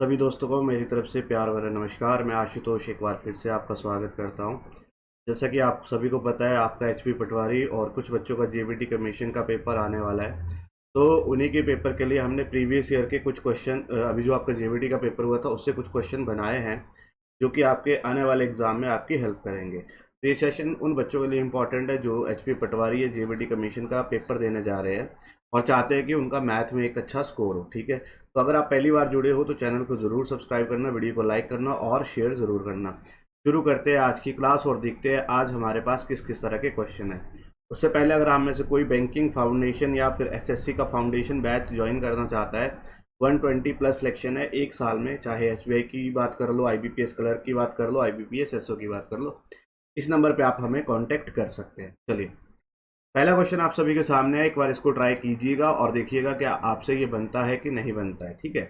सभी दोस्तों को मेरी तरफ से प्यार भरा नमस्कार। मैं आशुतोष एक बार फिर से आपका स्वागत करता हूं। जैसा कि आप सभी को पता है, आपका एचपी पटवारी और कुछ बच्चों का जेबीटी कमीशन का पेपर आने वाला है। तो उन्हीं के पेपर के लिए हमने प्रीवियस ईयर के कुछ क्वेश्चन, अभी जो आपका जेबीटी का पेपर हुआ था उससे कुछ क्वेश्चन बनाए हैं, जो कि आपके आने वाले एग्जाम में आपकी हेल्प करेंगे। तो ये सेशन उन बच्चों के लिए इंपॉर्टेंट है जो एचपी पटवारी या जेबीटी कमीशन का पेपर देने जा रहे हैं और चाहते हैं कि उनका मैथ में एक अच्छा स्कोर हो। ठीक है, तो अगर आप पहली बार जुड़े हो तो चैनल को ज़रूर सब्सक्राइब करना, वीडियो को लाइक करना और शेयर ज़रूर करना। शुरू करते हैं आज की क्लास और देखते हैं आज हमारे पास किस किस तरह के क्वेश्चन हैं। उससे पहले अगर हम में से कोई बैंकिंग फाउंडेशन या फिर एसएससी का फाउंडेशन बैच ज्वाइन करना चाहता है, 120 प्लस सिलेक्शन है एक साल में, चाहे एसबीआई की बात कर लो, आईबीपीएस क्लर्क की बात कर लो, आईबीपीएस एसओ की बात कर लो, इस नंबर पे आप हमें कांटेक्ट कर सकते हैं। चलिए, पहला क्वेश्चन आप सभी के सामने है, एक बार इसको ट्राई कीजिएगा और देखिएगा कि आपसे ये बनता है कि नहीं बनता है। ठीक है,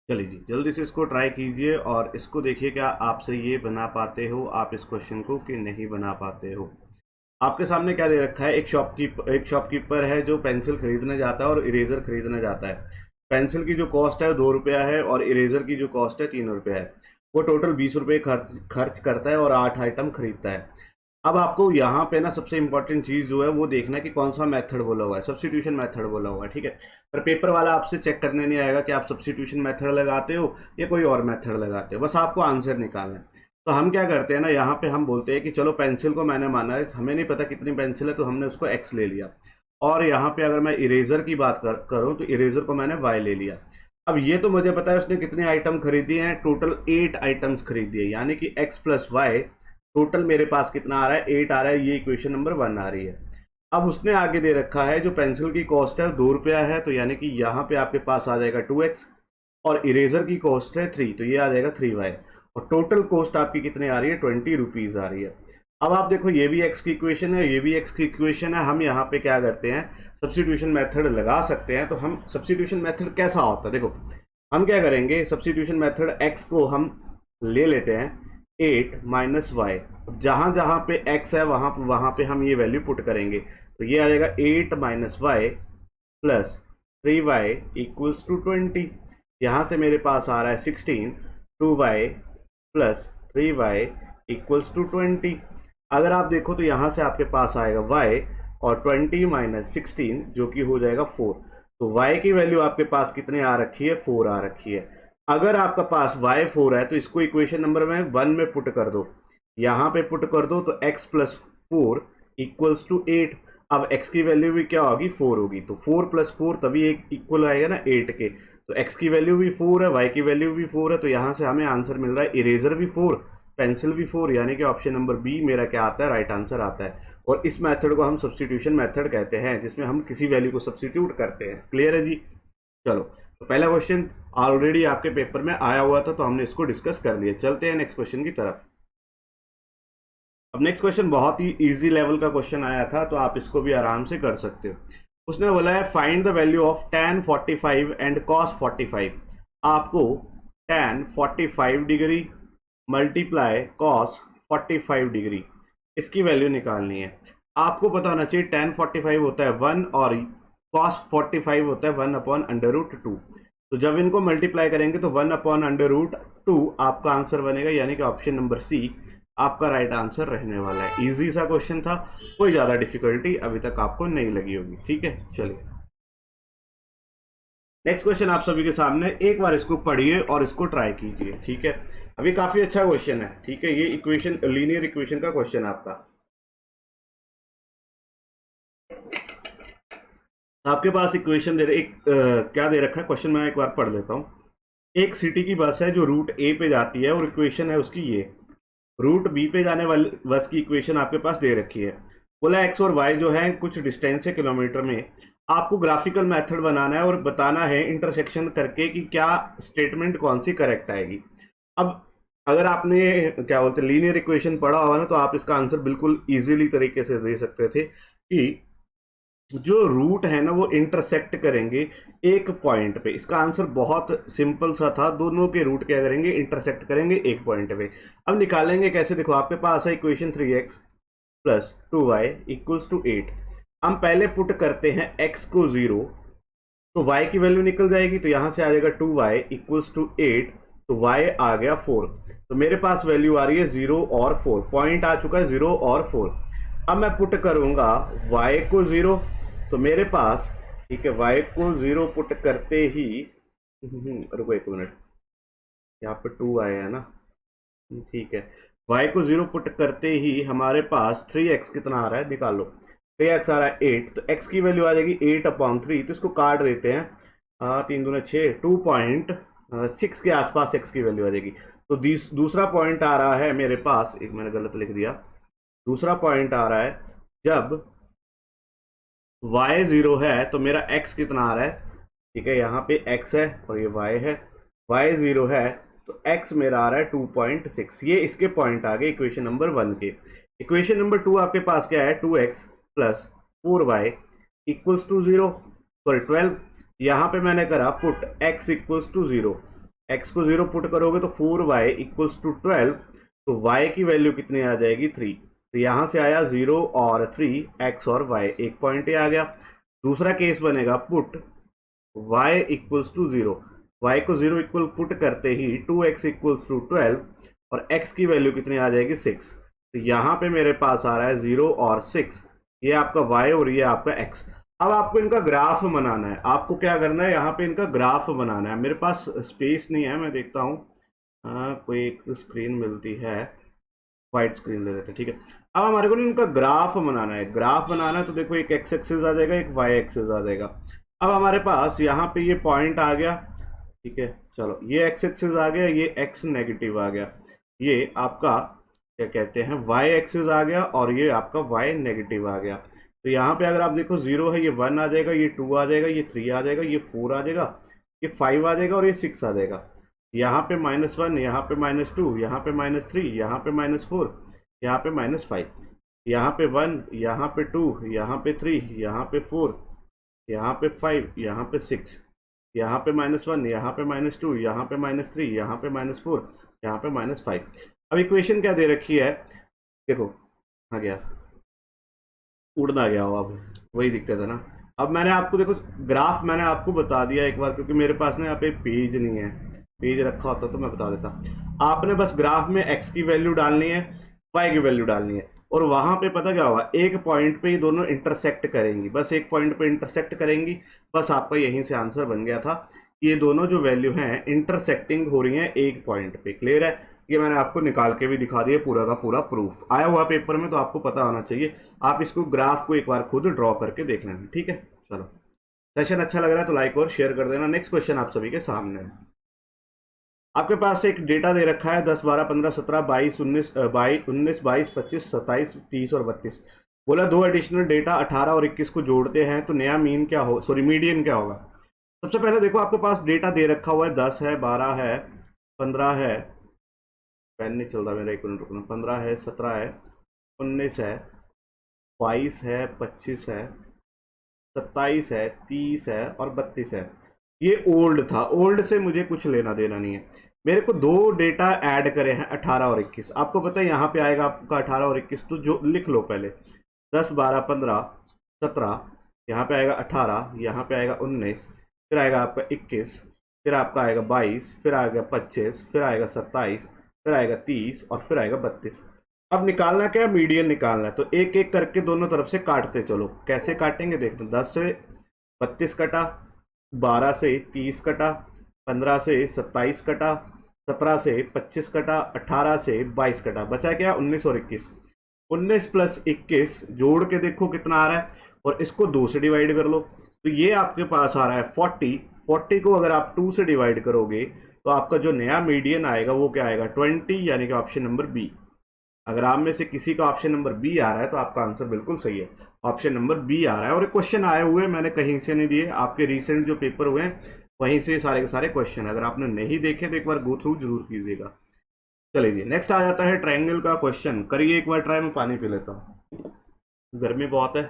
चलिए जी, जल्दी से इसको ट्राई कीजिए और इसको देखिए क्या आपसे ये बना पाते हो आप इस क्वेश्चन को कि नहीं बना पाते हो। आपके सामने क्या दे रखा है, एक शॉपकीपर है जो पेंसिल खरीदने जाता है और इरेजर खरीदने जाता है। पेंसिल की जो कॉस्ट है 2 रुपया है और इरेजर की जो कॉस्ट है 3 रुपया है। वो टोटल 20 रुपये खर्च करता है और 8 आइटम खरीदता है। अब आपको यहाँ पे ना सबसे इंपॉर्टेंट चीज जो है वो देखना है कि कौन सा मेथड बोला हुआ है, सब्स्टिट्यूशन मेथड बोला हुआ है। ठीक है, पर पेपर वाला आपसे चेक करने नहीं आएगा कि आप सब्स्टिट्यूशन मेथड लगाते हो या कोई और मेथड लगाते हो, बस आपको आंसर निकालना है। तो हम क्या करते हैं ना, यहाँ पे हम बोलते हैं कि चलो पेंसिल को मैंने माना है, हमें नहीं पता कितनी पेंसिल है तो हमने उसको एक्स ले लिया। और यहाँ पे अगर मैं इरेजर की बात करूँ तो इरेजर को मैंने वाई ले लिया। अब ये तो मुझे पता है उसने कितने आइटम खरीदी हैं, टोटल 8 आइटम्स खरीदी है, यानी कि एक्स प्लस वाई टोटल मेरे पास कितना आ रहा है, 8 आ रहा है। ये इक्वेशन नंबर 1 आ रही है। अब उसने आगे दे रखा है जो पेंसिल की कॉस्ट है 2 रुपया है, तो यानी कि यहाँ पे आपके पास आ जाएगा 2x, और इरेजर की कॉस्ट है 3, तो ये आ जाएगा 3y, और टोटल कॉस्ट आपकी कितने आ रही है, 20 रुपीज आ रही है। अब आप देखो, ये भी x की इक्वेशन है, ये भी x की इक्वेशन है। हम यहाँ पे क्या करते हैं, सब्स्टिट्यूशन मेथड लगा सकते हैं। तो हम सब्स्टिट्यूशन मेथड कैसा होता है, देखो हम क्या करेंगे, सब्स्टिट्यूशन मेथड x को हम ले लेते हैं 8 माइनस वाई, जहां जहां पे x है वहां वहां पे हम ये वैल्यू पुट करेंगे। तो ये आ जाएगा 8 minus Y plus 3y equals to 20। यहाँ से मेरे पास आ रहा है 16, 2y plus 3y equals to 20। अगर आप देखो तो यहाँ से आपके पास आएगा y और 20 माइनस 16 जो कि हो जाएगा 4। तो y की वैल्यू आपके पास कितने आ रखी है, 4 आ रखी है। अगर आपका पास y 4 है तो इसको इक्वेशन नंबर में 1 में पुट कर दो, यहाँ पे पुट कर दो, तो x प्लस 4 इक्वल्स टू 8। अब x की वैल्यू भी क्या होगी, 4 होगी, तो 4 प्लस 4 तभी एक इक्वल आएगा ना 8 के। तो x की वैल्यू भी 4 है, y की वैल्यू भी 4 है, तो यहाँ से हमें आंसर मिल रहा है इरेजर भी 4, पेंसिल भी 4, यानी कि ऑप्शन नंबर बी मेरा क्या आता है, राइट आंसर आता है। और इस मेथड को हम सब्स्टिट्यूशन मेथड कहते हैं, जिसमें हम किसी वैल्यू को सब्स्टिट्यूट करते हैं। क्लियर है जी। चलो, तो पहला क्वेश्चन ऑलरेडी आपके पेपर में आया हुआ था तो हमने इसको डिस्कस कर लिया। चलते हैं नेक्स्ट क्वेश्चन की तरफ। अब नेक्स्ट क्वेश्चन बहुत ही इजी लेवल का क्वेश्चन आया था, तो आप इसको भी आराम से कर सकते हो। उसने बोला है find the value of tan 45 and cos 45। आपको tan 45 degree multiply cos 45 degree, इसकी वैल्यू निकालनी है। आपको पता होना चाहिए tan 45 होता है 1 और cos 45 होता है 1 अपॉन अंडर रूट 2। तो जब इनको मल्टीप्लाई करेंगे तो 1 अपॉन अंडर रूट 2 आपका आंसर बनेगा, यानी कि ऑप्शन नंबर सी आपका राइट आंसर रहने वाला है। इजी सा क्वेश्चन था, कोई ज्यादा डिफिकल्टी अभी तक आपको नहीं लगी होगी। ठीक है, चलिए नेक्स्ट क्वेश्चन आप सभी के सामने, एक बार इसको पढ़िए और इसको ट्राई कीजिए। ठीक है, अभी काफी अच्छा क्वेश्चन है। ठीक है, ये इक्वेशन लीनियर इक्वेशन का क्वेश्चन आपका, आपके पास इक्वेशन दे एक क्या दे रखा है क्वेश्चन, मैं एक बार पढ़ लेता हूँ। एक सिटी की बस है जो रूट ए पे जाती है और इक्वेशन है उसकी ये, रूट बी पे जाने वाली बस की इक्वेशन आपके पास दे रखी है। बोला एक्स और वाई जो है कुछ डिस्टेंस है किलोमीटर में, आपको ग्राफिकल मेथड बनाना है और बताना है इंटरसेक्शन करके कि क्या स्टेटमेंट कौन सी करेक्ट आएगी। अब अगर आपने क्या बोलते हैं लीनियर इक्वेशन पढ़ा होगा ना, तो आप इसका आंसर बिल्कुल इजीली तरीके से दे सकते थे कि जो रूट है ना वो इंटरसेक्ट करेंगे एक पॉइंट पे। इसका आंसर बहुत सिंपल सा था, दोनों के रूट क्या करेंगे, इंटरसेक्ट करेंगे एक पॉइंट पे। अब निकालेंगे कैसे, देखो आपके पास है equation 3x plus 2y equals to 8। हम पहले पुट करते हैं x को 0, तो y की वैल्यू निकल जाएगी, तो यहां से आ जाएगा 2y इक्वल्स टू 8, तो y आ गया 4। तो मेरे पास वैल्यू आ रही है 0 और 4, पॉइंट आ चुका है 0 और 4। अब मैं पुट करूंगा y को 0, तो मेरे पास, ठीक है, y को 0 पुट करते ही, रुको एक मिनट, यहाँ पे 2 आया है ना, ठीक है, y को 0 पुट करते ही हमारे पास 3x कितना आ रहा है, निकाल लो। 3x आ रहा है 8, तो x की वैल्यू आ जाएगी 8/3, तो इसको काट देते हैं, 3 दूने 6, 2.6 के आसपास x की वैल्यू आ जाएगी। तो दूसरा पॉइंट आ रहा है मेरे पास, एक मैंने गलत लिख दिया, दूसरा पॉइंट आ रहा है जब y 0 है तो मेरा x कितना आ रहा है, ठीक है, यहाँ पे x है और ये y है, y 0 है तो x मेरा आ रहा है 2.6। ये इसके पॉइंट आ गए इक्वेशन नंबर 1 के। इक्वेशन नंबर 2 आपके पास क्या है, 2x plus 4y equals to 0, sorry 12। यहाँ पे मैंने करा put x equals to 0, x को 0 पुट करोगे तो 4y इक्वल्स टू 12, तो y की वैल्यू कितनी आ जाएगी 3। तो यहां से आया 0 और 3, x और y, एक पॉइंट आ गया। दूसरा केस बनेगा put y equals to 0, y को 0 इक्वल पुट करते ही 2x इक्वल्स टू 12 और x की वैल्यू कितनी आ जाएगी 6। तो यहाँ पे मेरे पास आ रहा है 0 और 6, ये आपका y और ये आपका x। अब आपको इनका ग्राफ बनाना है, आपको क्या करना है, यहाँ पे इनका ग्राफ बनाना है। मेरे पास स्पेस नहीं है, मैं देखता हूँ कोई एक स्क्रीन मिलती है, व्हाइट स्क्रीन ले लेते हैं, ठीक है। अब हमारे को इनका ग्राफ बनाना है, ग्राफ बनाना है तो देखो एक x एक्सिस आ जाएगा, एक y एक्सिस आ जाएगा। अब हमारे पास यहाँ पे ये पॉइंट आ गया, ठीक है, चलो ये x एक्सिस आ गया, ये x नेगेटिव आ गया, ये आपका क्या कहते हैं y एक्सिस आ गया और ये आपका y नेगेटिव आ गया। तो यहाँ पे अगर आप देखो 0 है, ये 1 आ जाएगा, ये 2 आ जाएगा, ये 3 आ जाएगा, ये 4 आ जाएगा, ये 5 आ जाएगा और ये 6 आ जाएगा। यहाँ पे -1, यहाँ पे -2, यहाँ पे -3, यहाँ पे -4, यहाँ पे -5, यहाँ पे 1, यहाँ पे 2, यहाँ पे 3, यहाँ पे 4, यहाँ पे 5, यहाँ पे 6, यहाँ पे -1, यहाँ पे -2, यहाँ पे -3, यहाँ पे -4, यहाँ पे -5। अब इक्वेशन क्या दे रखी है, देखो आ गया, उड़ना गया हो, अब वही दिक्कत है ना। अब मैंने आपको देखो ग्राफ मैंने आपको बता दिया एक बार, क्योंकि मेरे पास ना यहाँ पे पेज नहीं है, पेज रखा होता तो मैं बता देता। आपने बस ग्राफ में x की वैल्यू डालनी है, y की वैल्यू डालनी है, और वहां पे पता क्या होगा, एक पॉइंट पे ये दोनों इंटरसेक्ट करेंगी, बस एक पॉइंट पे इंटरसेक्ट करेंगी, बस आपका यहीं से आंसर बन गया था। ये दोनों जो वैल्यू हैं इंटरसेक्टिंग हो रही हैं एक पॉइंट पे। क्लियर है, ये मैंने आपको निकाल के भी दिखा दिया, पूरा का पूरा प्रूफ आया हुआ पेपर में, तो आपको पता होना चाहिए। आप इसको ग्राफ को एक बार खुद ड्रॉ करके देख लेना, ठीक है। चलो, सेशन अच्छा लग रहा है तो लाइक और शेयर कर देना। नेक्स्ट क्वेश्चन आप सभी के सामने है। आपके पास एक डेटा दे रखा है 10, 12, 15, 17, 22, 19, 22, 25, 27, 30 और 32। बोला दो एडिशनल डेटा 18 और 21 को जोड़ते हैं तो नया मीन क्या हो, सॉरी मीडियन क्या होगा। सबसे पहले देखो आपके पास डेटा दे रखा हुआ है, 10 है, 12 है, 15 है, पेन नहीं चल रहा मेरा, एक मिनट रुकना, 15 है, 17 है, 19 है, 22 है, 25 है, 27 है, 30 है और 32 है। ये ओल्ड था, ओल्ड से मुझे कुछ लेना देना नहीं है। मेरे को दो डेटा ऐड करे हैं 18 और 21। आपको पता है यहाँ पे आएगा आपका 18 और 21, तो जो लिख लो पहले 10, 12, 15, 17, यहाँ पे आएगा 18, यहाँ पे आएगा 19, फिर आएगा आपका 21, फिर आपका आएगा 22, फिर आएगा 25, फिर आएगा 27, फिर आएगा 30 और फिर आएगा 32। अब निकालना क्या है, मीडियन निकालना है, तो एक एक करके दोनों तरफ से काटते चलो। कैसे काटेंगे देखते, 10 से 32 कटा, 12 से 30 कटा, 15 से 27 कटा, 17 से 25 कटा, 18 से 22 कटा, बचा क्या 19 और 21। 19 प्लस 21 जोड़ के देखो कितना आ रहा है, और इसको 2 से डिवाइड कर लो, तो ये आपके पास आ रहा है 40। 40 को अगर आप 2 से डिवाइड करोगे तो आपका जो नया मीडियन आएगा वो क्या आएगा 20, यानी कि ऑप्शन नंबर बी। अगर आप में से किसी का ऑप्शन नंबर बी आ रहा है तो आपका आंसर बिल्कुल सही है, ऑप्शन नंबर बी आ रहा है। और क्वेश्चन आए हुए मैंने कहीं से नहीं दिए, आपके रिसेंट जो पेपर हुए हैं वहीं से सारे के सारे क्वेश्चन, अगर आपने नहीं देखे तो एक बार गो थ्रू जरूर कीजिएगा। चलिए नेक्स्ट आ जाता है ट्रायंगल का क्वेश्चन, करिए एक बार ट्राई। में पानी पी लेता हूँ, गर्मी बहुत है,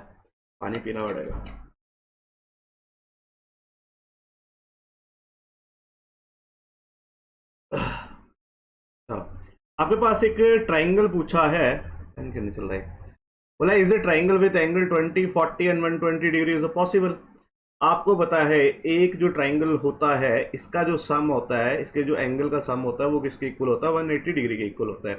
पानी पीना पड़ेगा। आपके पास एक ट्राइंगल पूछा है, नहीं चल रहा है, बोला is a triangle with angle 20, 40 and 120 degree is possible. आपको पता है एक जो ट्राइंगल होता है इसका जो सम होता है, इसके जो एंगल का सम होता है वो किसके इक्वल होता है, 180 डिग्री के इक्वल होता है।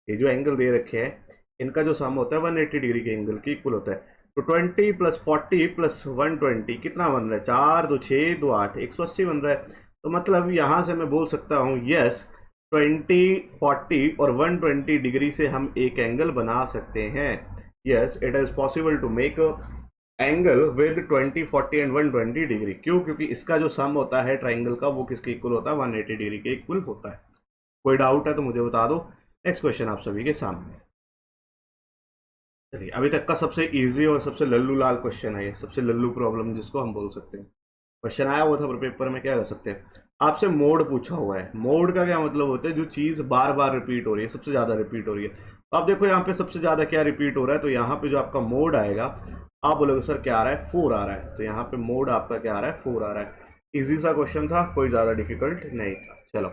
ये जो एंगल दे रखे हैं इनका जो सम होता है 180 डिग्री के एंगल के इक्वल होता है। तो 20 प्लस 40 प्लस 120 कितना बन रहा है, 4 2 6 2 8 180 बन रहा है। तो मतलब यहां से मैं बोल सकता हूँ यस 20 40 और 120 डिग्री से हम एक एंगल बना सकते हैं। Yes it is possible to make angle with 20 40 and 120 degree. क्यों? क्योंकि इसका जो सम होता है ट्राइंगल का वो किसके इक्वल होता है, 180 डिग्री के इक्वल होता है। कोई डाउट है तो मुझे बता दो। नेक्स्ट क्वेश्चन आप सभी के सामने। चलिए अभी तक का सबसे इजी और सबसे लल्लू लाल क्वेश्चन है, ये सबसे लल्लू प्रॉब्लम जिसको हम बोल सकते हैं। क्वेश्चन आया हुआ था पेपर में, क्या कर सकते हैं, आपसे मोड पूछा हुआ है। मोड का क्या मतलब होता है, जो चीज बार बार रिपीट हो रही है, सबसे ज्यादा रिपीट हो रही है। तो आप देखो यहाँ पे सबसे ज्यादा क्या रिपीट हो रहा है, तो यहाँ पे जो आपका मोड आएगा, आप बोलोगे सर क्या आ रहा है, 4 आ रहा है। तो यहाँ पे मोड आपका क्या आ रहा है, 4 आ रहा है। इजी सा क्वेश्चन था, कोई ज्यादा डिफिकल्ट नहीं था। चलो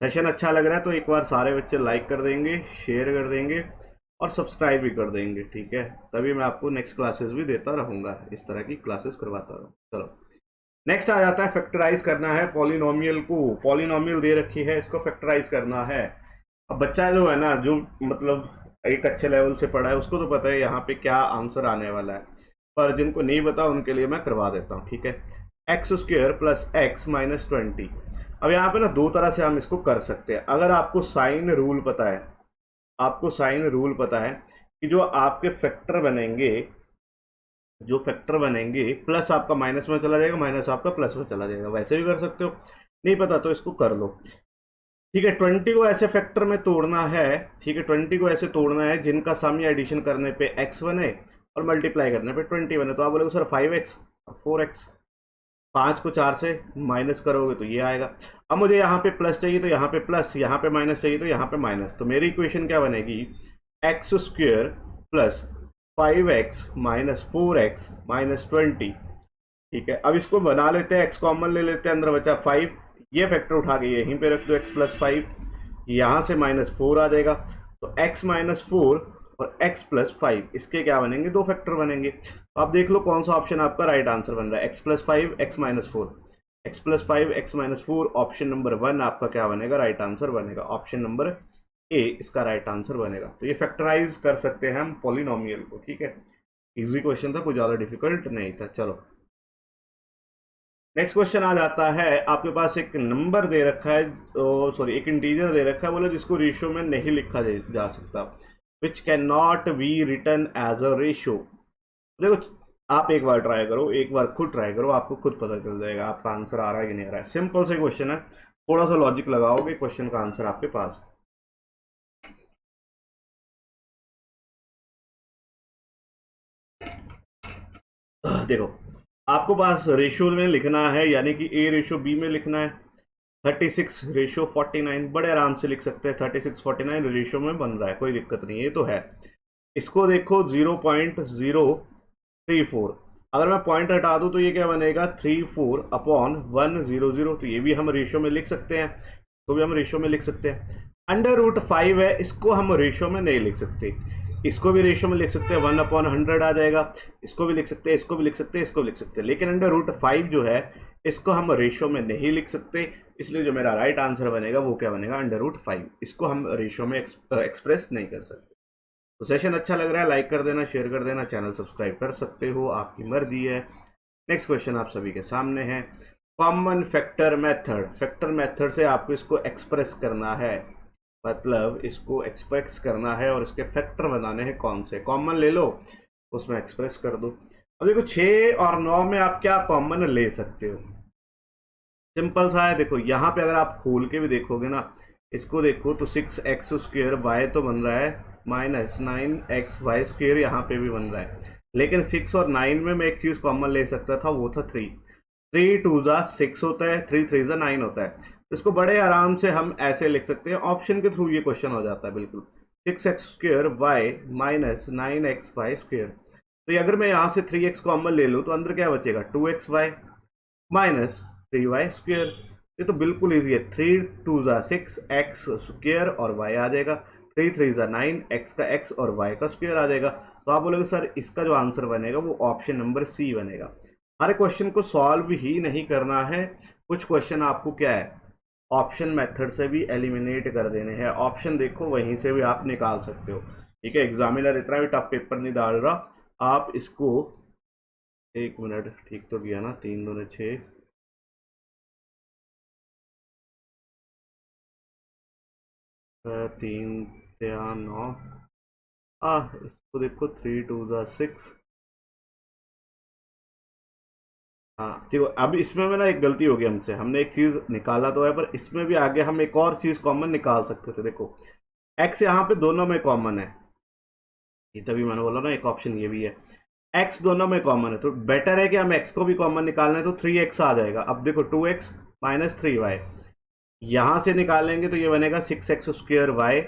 सेशन अच्छा लग रहा है तो एक बार सारे बच्चे लाइक कर देंगे, शेयर कर देंगे और सब्सक्राइब भी कर देंगे, ठीक है। तभी मैं आपको नेक्स्ट क्लासेस भी देता रहूंगा, इस तरह की क्लासेस करवाता रहूँ। चलो नेक्स्ट आ जाता है, फैक्टराइज करना है पॉलिनोमियल को। पॉलिनोमियल दे रखी है, इसको फैक्टराइज करना है। अब बच्चा जो है ना, जो मतलब एक अच्छे लेवल से पढ़ा है उसको तो पता है यहाँ पे क्या आंसर आने वाला है, पर जिनको नहीं पता उनके लिए मैं करवा देता हूँ, ठीक है। X square plus x minus 20। अब यहाँ पे ना दो तरह से हम इसको कर सकते हैं। अगर आपको साइन रूल पता है, आपको साइन रूल पता है कि जो आपके फैक्टर बनेंगे, जो फैक्टर बनेंगे, प्लस आपका माइनस में चला जाएगा, माइनस आपका प्लस में चला जाएगा, वैसे भी कर सकते हो। नहीं पता तो इसको कर लो, ठीक है। 20 को ऐसे फैक्टर में तोड़ना है, ठीक है। 20 को ऐसे तोड़ना है जिनका सम या एडिशन करने पे x बने और मल्टीप्लाई करने पे 20 बने। तो आप बोलोगे सर 5x 4x, 5 को 4 से माइनस करोगे तो ये आएगा। अब मुझे यहाँ पे प्लस चाहिए तो यहाँ पे प्लस, यहाँ पे माइनस चाहिए तो यहाँ पे माइनस। तो मेरी इक्वेशन क्या बनेगी, x square plus 5x minus 4x minus 20, ठीक है। अब इसको बना लेते हैं, एक्स कॉमन ले लेते हैं, अंदर बचा 5, ये फैक्टर उठा के यहीं पे रख दो, एक्स प्लस 5, यहाँ से माइनस 4 आ जाएगा। तो एक्स माइनस 4 और एक्स प्लस 5 इसके क्या बनेंगे, दो फैक्टर बनेंगे। तो आप देख लो कौन सा ऑप्शन आपका राइट आंसर बन रहा है, x plus 5 x minus 4, x plus 5 x minus 4। Option number 1 आपका क्या बनेगा, राइट आंसर बनेगा। ऑप्शन नंबर ए इसका राइट आंसर बनेगा। तो ये फैक्टराइज कर सकते हैं हम पॉलिनोमियल को, ठीक है। इजी क्वेश्चन था, कोई ज्यादा डिफिकल्ट नहीं था। चलो नेक्स्ट क्वेश्चन आ जाता है, आपके पास एक नंबर दे रखा है, सॉरी एक इंटीजर दे रखा है, बोले जिसको रेशियो में नहीं लिखा जा सकता, which can not be written as a ratio. देखो आप एक बार ट्राई करो, एक बार खुद ट्राई करो, आपको खुद पता चल जाएगा आपका आंसर आ रहा है कि नहीं आ रहा है। सिंपल से क्वेश्चन है, थोड़ा सा लॉजिक लगाओगे क्वेश्चन का आंसर आपके पास। देखो आपको पास रेशियो में लिखना है, यानी कि ए रेशियो बी में लिखना है। 36 रेशियो 49 बड़े आराम से लिख सकते हैं, 36 49 रेशियो में बन रहा है, कोई दिक्कत नहीं है, ये तो है। इसको देखो 0.034, अगर मैं पॉइंट हटा दूं तो ये क्या बनेगा, 34 अपॉन 100। तो ये भी हम रेशियो में लिख सकते हैं, तो भी हम रेशियो में लिख सकते हैं। अंडर रूट 5 है, इसको हम रेशियो में नहीं लिख सकते, इसको भी रेशियो में लिख सकते हैं, 1/100 आ जाएगा। इसको भी लिख सकते हैं, इसको भी लिख सकते हैं, इसको भी लिख सकते हैं, लेकिन अंडर रूट 5 जो है इसको हम रेशियो में नहीं लिख सकते। इसलिए जो मेरा राइट आंसर बनेगा वो क्या बनेगा, अंडर रूट 5। इसको हम रेशियो में एक्सप्रेस नहीं कर सकते। तो सेशन अच्छा लग रहा है, लाइक कर देना, शेयर कर देना, चैनल सब्सक्राइब कर सकते हो, आपकी मर्जी है। नेक्स्ट क्वेश्चन आप सभी के सामने है, common factor method. Factor method से आपको इसको एक्सप्रेस करना है, मतलब इसको एक्सप्रेस करना है और इसके फैक्टर बनाने हैं कौन से, कॉमन ले लो उसमें एक्सप्रेस कर दो। अब देखो 6 और 9 में आप क्या कॉमन ले सकते हो, सिंपल सा है। देखो यहाँ पे अगर आप खोल के भी देखोगे ना, इसको देखो तो 6x स्क्वेयर वाई तो बन रहा है, माइनस 9xy स्क्वेयर यहाँ पे भी बन रहा है। लेकिन 6 और 9 में मैं एक चीज कॉमन ले सकता था, वो था 3। 3 2 जा 6 होता है, 3 3 जा 9 होता है। तो इसको बड़े आराम से हम ऐसे लिख सकते हैं, ऑप्शन के थ्रू ये क्वेश्चन हो जाता है बिल्कुल। 6x square Y minus 9xy square. तो अगर मैं यहाँ से 3x कॉमन ले लूँ तो अंदर क्या बचेगा, 2xy माइनस 3y स्क्वेयर। ये तो बिल्कुल इजी है, 3 2 जा 6 एक्स स्क्वेयर और y आ जाएगा, 3 3 जा 9 x का x और y का स्क्वेयर आ जाएगा। तो आप बोलोगे सर इसका जो आंसर बनेगा वो ऑप्शन नंबर सी बनेगा। हर क्वेश्चन को सॉल्व ही नहीं करना है, कुछ क्वेश्चन आपको क्या है ऑप्शन मेथड से भी एलिमिनेट कर देने हैं। ऑप्शन देखो वहीं से भी आप निकाल सकते हो, ठीक है। एग्जामिनर इतना भी टफ पेपर नहीं डाल रहा। आप इसको, एक मिनट, ठीक तो किया ना, 3 दूने 6, 3 या 9, इसको देखो 3 2 जा 6। हाँ ठीक है। अब इसमें में ना एक गलती हो गई हमसे, हमने एक चीज निकाला तो है पर इसमें भी आगे हम एक और चीज कॉमन निकाल सकते थे। देखो एक्स यहाँ पे दोनों में कॉमन है, ये तभी मैंने बोला ना एक ऑप्शन ये भी है। एक्स दोनों में कॉमन है तो बेटर है कि हम एक्स को भी कॉमन निकालना है, तो 3x आ जाएगा। अब देखो 2x माइनस 3y, यहां से निकालेंगे तो ये बनेगा 6x² y,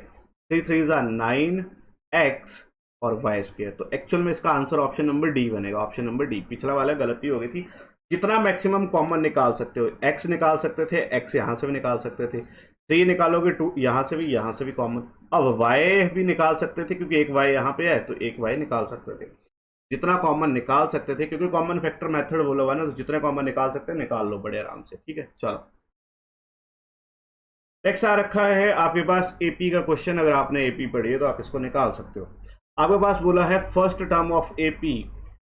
3 3 9x और वाई स्क्वायर। तो एक्चुअल में इसका आंसर ऑप्शन नंबर डी बनेगा, ऑप्शन नंबर डी। पिछला वाला गलती हो गई थी, जितना मैक्सिमम कॉमन निकाल सकते हो, एक्स निकाल सकते थे, एक्स यहां से भी निकाल सकते थे, 3 निकालोगे 2 यहां से भी कॉमन। अब वाई भी निकाल सकते थे क्योंकि एक वाई यहाँ पे है, तो एक वाई निकाल सकते थे। जितना कॉमन निकाल सकते थे, क्योंकि कॉमन फैक्टर मेथड बोला हुआ ना, तो जितने कॉमन निकाल सकते हैं निकाल लो बड़े आराम से, ठीक है। चलो नेक्स्ट आ रखा है आपके पास एपी का क्वेश्चन। अगर आपने एपी पढ़ी है तो आप इसको निकाल सकते हो। आपके पास बोला है first term of AP,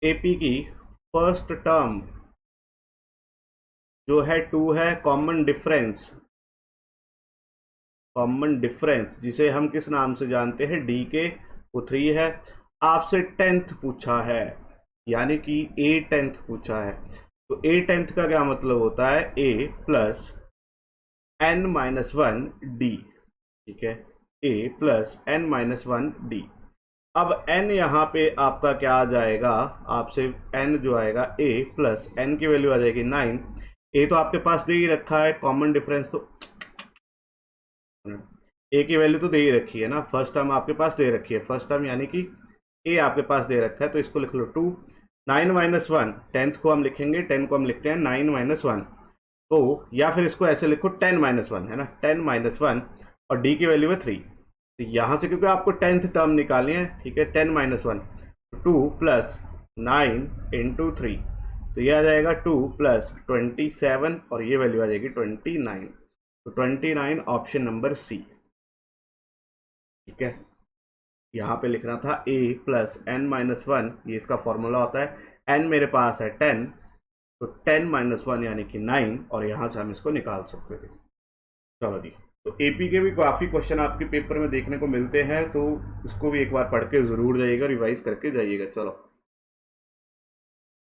AP की फर्स्ट टर्म जो है 2 है, कॉमन डिफरेंस, कॉमन डिफरेंस जिसे हम किस नाम से जानते हैं, डी के, वो 3 है। आपसे 10th पूछा है, यानी कि ए 10th पूछा है। तो ए 10th का क्या मतलब होता है, ए प्लस एन माइनस 1 डी, ठीक है, ए प्लस एन माइनस 1 डी। अब n यहाँ पे आपका क्या आ जाएगा, आपसे n जो आएगा a प्लस एन की वैल्यू आ जाएगी 9। a तो आपके पास दे ही रखा है, कॉमन डिफरेंस तो a की वैल्यू तो दे ही रखी है ना, फर्स्ट टर्म आपके पास दे रखी है, फर्स्ट टर्म यानी कि a आपके पास दे रखा है, तो इसको लिख लो 2, 9 माइनस 1, 10th को हम लिखेंगे, 10 को हम लिखते हैं 9 माइनस 1, तो या फिर इसको ऐसे लिखो 10 माइनस 1, है ना, 10 माइनस 1 और d की वैल्यू है 3। तो यहां से क्योंकि आपको 10th टर्म निकालनी है, ठीक है, 10 माइनस 1, 2 प्लस 9 इंटू 3, तो ये आ जाएगा 2 प्लस 27 और ये वैल्यू आ जाएगी 29। तो 29 ऑप्शन नंबर सी, ठीक है। यहाँ पे लिखना था a प्लस एन माइनस 1, ये इसका फॉर्मूला होता है, n मेरे पास है 10, तो 10 माइनस 1 यानी कि 9, और यहाँ से हम इसको निकाल सकते थे। चलो जी, तो एपी के भी काफ़ी क्वेश्चन आपके पेपर में देखने को मिलते हैं, तो इसको भी एक बार पढ़ के ज़रूर जाइएगा, रिवाइज करके जाइएगा। चलो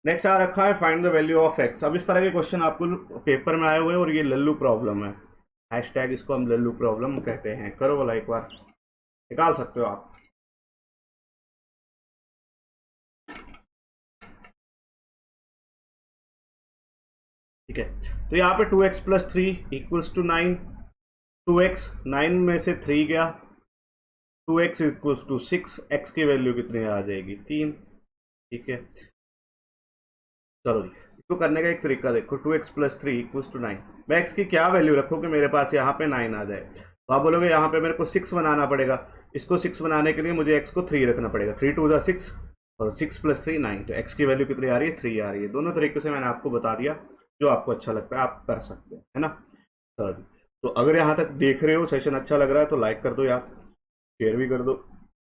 नेक्स्ट आ रखा है find the value of x. अब इस तरह के क्वेश्चन आपको पेपर में आए हुए हैं और ये लल्लू प्रॉब्लम है, हैशटैग इसको हम लल्लू प्रॉब्लम कहते हैं। करो वाला एक बार, निकाल सकते हो आप। ठीक है, तो यहाँ पे 2x plus 3 equals to 9, 2x 9 में से 3 गया, 2x इक्वल्स टू 6, x की वैल्यू कितनी आ जाएगी 3, ठीक है। चलो जी, इसको करने का एक तरीका देखो, 2x प्लस 3 इक्वल्स टू 9, मैं x की क्या वैल्यू रखूँ कि मेरे पास यहाँ पे 9 आ जाए, तो आप बोलोगे यहाँ पे मेरे को 6 बनाना पड़ेगा, इसको 6 बनाने के लिए मुझे x को 3 रखना पड़ेगा, 3 2 जा 6 और 6 प्लस 3 9, तो x की वैल्यू कितनी आ रही है, 3 आ रही है। दोनों तरीके से मैंने आपको बता दिया, जो आपको अच्छा लगता है आप कर सकते हैं, है ना। चलो जी, तो अगर यहाँ तक देख रहे हो, सेशन अच्छा लग रहा है तो लाइक कर दो यार, शेयर भी कर दो,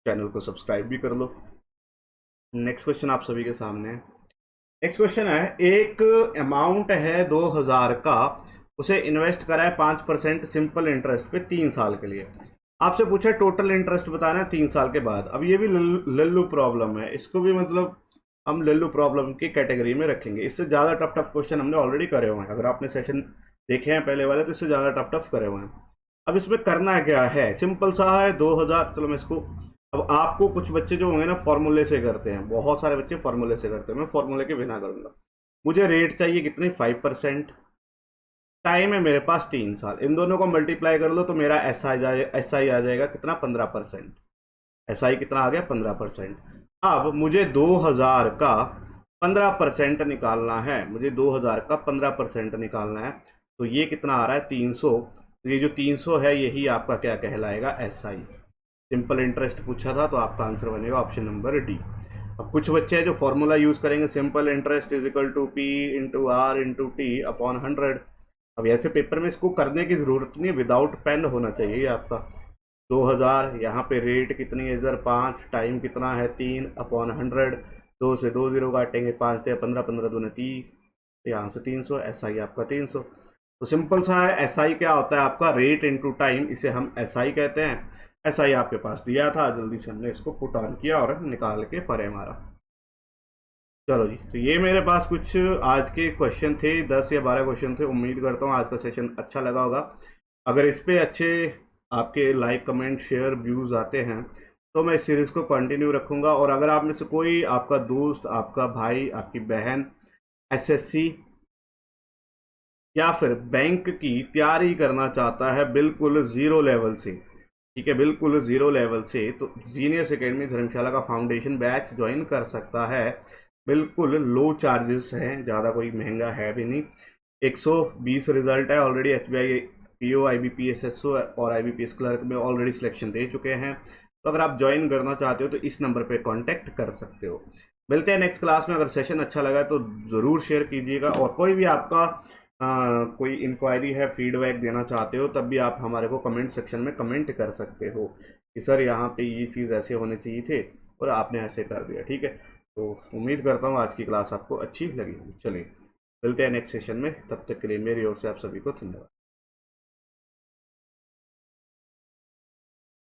चैनल को सब्सक्राइब भी कर लो। नेक्स्ट क्वेश्चन आप सभी के सामने है। नेक्स्ट क्वेश्चन है, एक अमाउंट है 2000 का, उसे इन्वेस्ट करा है 5% सिंपल इंटरेस्ट पे 3 साल के लिए। आपसे पूछा टोटल इंटरेस्ट बताना है 3 साल के बाद। अब ये भी लल्लू प्रॉब्लम है, इसको भी मतलब हम लल्लू प्रॉब्लम की कैटेगरी में रखेंगे। इससे ज़्यादा टफ टफ क्वेश्चन हमने ऑलरेडी करे हुए हैं, अगर आपने सेशन देखे हैं पहले वाले तो इससे ज़्यादा टफ टफ करे हुए हैं। अब इसमें करना क्या है, सिंपल सा है, 2000, चलो मैं इसको, अब आपको कुछ बच्चे जो होंगे ना फॉर्मूले से करते हैं, बहुत सारे बच्चे फॉर्मूले से करते हैं, मैं फॉर्मूले के बिना करूंगा। मुझे रेट चाहिए कितनी, 5%, टाइम है मेरे पास 3 साल, इन दोनों को मल्टीप्लाई कर लो तो मेरा एस आई आ जाएगा कितना, 15%। एस आई कितना आ गया, 15%। अब मुझे 2000 का 15% निकालना है, मुझे 2000 का 15% निकालना है, तो ये कितना आ रहा है 300। तो ये जो 300 है यही आपका क्या कहलाएगा, एस आई। सिंपल इंटरेस्ट पूछा था तो आपका आंसर बनेगा ऑप्शन नंबर डी। अब कुछ बच्चे हैं जो फॉर्मूला यूज करेंगे, simple interest is equal to P into R into T upon 100। अब ऐसे पेपर में इसको करने की जरूरत नहीं है, विदाउट पेन होना चाहिए आपका। 2000, यहाँ पे रेट कितनी है इधर 5, टाइम कितना है 3 अपॉन 100, 2 से 2 जीरो काटेंगे, 5 से 15, 15 दूने 30, यहाँ से 300, एस आई आपका 300। तो सिंपल सा है, एस आई क्या होता है आपका, रेट इनटू टाइम, इसे हम एस आई कहते हैं। एस आई आपके पास दिया था, जल्दी से हमने इसको पुट ऑन किया और निकाल के परे मारा। चलो जी, तो ये मेरे पास कुछ आज के क्वेश्चन थे, 10 या 12 क्वेश्चन थे। उम्मीद करता हूँ आज का सेशन अच्छा लगा होगा। अगर इस पे अच्छे आपके लाइक कमेंट शेयर व्यूज आते हैं तो मैं इस सीरीज को कंटिन्यू रखूंगा। और अगर आप में से कोई आपका दोस्त, आपका भाई, आपकी बहन एसएससी या फिर बैंक की तैयारी करना चाहता है बिल्कुल जीरो लेवल से, ठीक है, बिल्कुल जीरो लेवल से, तो जीनियस एकेडमी धर्मशाला का फाउंडेशन बैच ज्वाइन कर सकता है। बिल्कुल लो चार्जेस हैं, ज़्यादा कोई महंगा है भी नहीं। 120 रिजल्ट है already, SBI PO, IBP SSO और आईबीपीएस क्लर्क में ऑलरेडी सिलेक्शन दे चुके हैं। तो अगर आप ज्वाइन करना चाहते हो तो इस नंबर पे कांटेक्ट कर सकते हो। मिलते हैं नेक्स्ट क्लास में। अगर सेशन अच्छा लगा तो ज़रूर शेयर कीजिएगा, और कोई भी आपका कोई इंक्वायरी है, फीडबैक देना चाहते हो, तब भी आप हमारे को कमेंट सेक्शन में कमेंट कर सकते हो कि सर यहाँ पे ये चीज़ ऐसे होने चाहिए थे और आपने ऐसे कर दिया, ठीक है। तो उम्मीद करता हूँ आज की क्लास आपको अच्छी लगी होगी। चलिए मिलते हैं नेक्स्ट सेशन में, तब तक के लिए मेरी ओर से आप सभी को धन्यवाद।